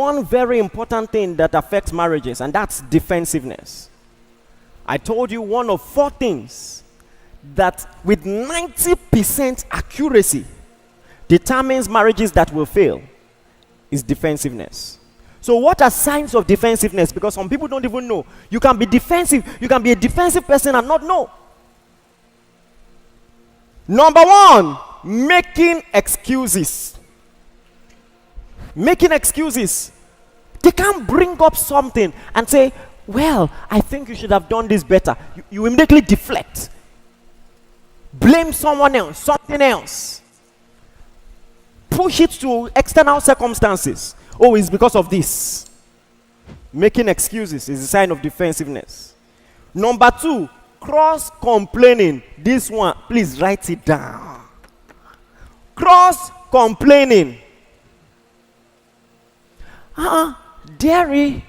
one very important thing that affects marriages, and that's defensiveness. I told you one of 4 things that with 90% accuracy determines marriages that will fail is defensiveness. So what are signs of defensiveness? Because some people don't even know. You can be defensive. You can be a defensive person and not know. Number 1, making excuses. Making excuses. They can't bring up something and say, well, I think you should have done this better. You immediately deflect. Blame someone else, something else. Push it to external circumstances. Oh, it's because of this. Making excuses is a sign of defensiveness. Number 2, cross-complaining. This one, please write it down. Cross-complaining. Derry,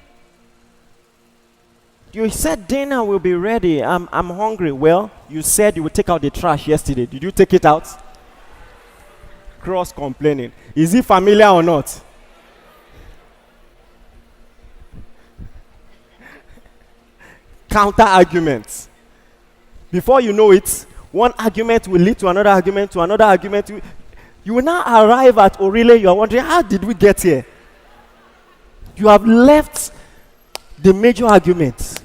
you said dinner will be ready. I'm hungry. Well, you said you would take out the trash yesterday. Did you take it out? Cross-complaining. Is it familiar or not? Counter arguments. Before you know it, one argument will lead to another argument, to another argument. You will now arrive at Orile. You are wondering, how did we get here? You have left the major arguments.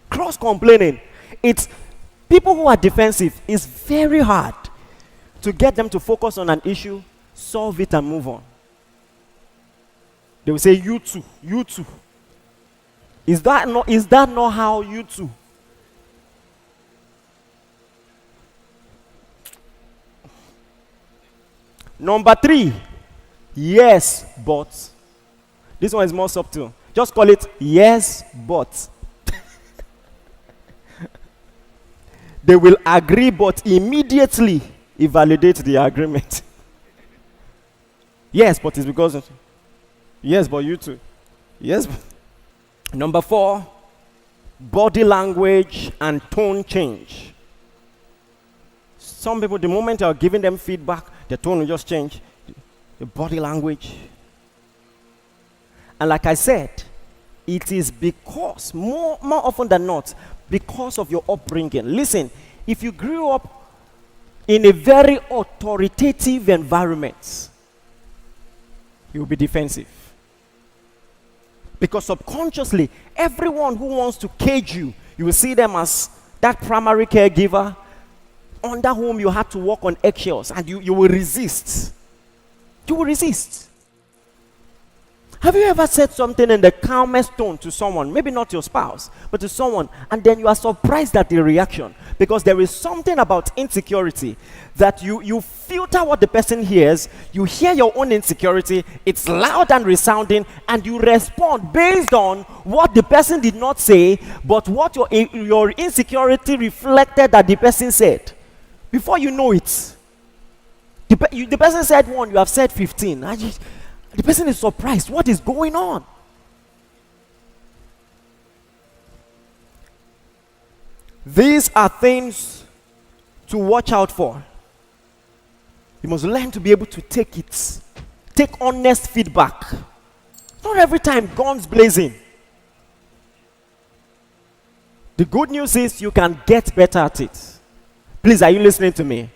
Cross-complaining. It's people who are defensive. It's very hard to get them to focus on an issue, solve it, and move on. They will say, you too, you too. Is that not how you too? Number 3, yes, but. This one is more subtle. Just call it yes, but. They will agree, but immediately invalidate the agreement. Yes, but it's because of. Yes, but you too. Yes. Number 4, body language and tone change. Some people, the moment you are giving them feedback, the tone will just change. The body language. And like I said, it is because, more often than not, because of your upbringing. Listen, if you grew up in a very authoritative environment, you will be defensive. Because subconsciously, everyone who wants to cage you, you will see them as that primary caregiver under whom you had to walk on eggshells, and you will resist. You will resist. Have you ever said something in the calmest tone to someone, maybe not your spouse, but to someone, and then you are surprised at the reaction? Because there is something about insecurity that you filter what the person hears, you hear your own insecurity, it's loud and resounding, and you respond based on what the person did not say, but what your insecurity reflected that the person said. Before you know it, the person said 1, you have said 15. The person is surprised. What is going on? These are things to watch out for. You must learn to be able to take it. Take honest feedback. Not every time guns blazing. The good news is you can get better at it. Please, are you listening to me?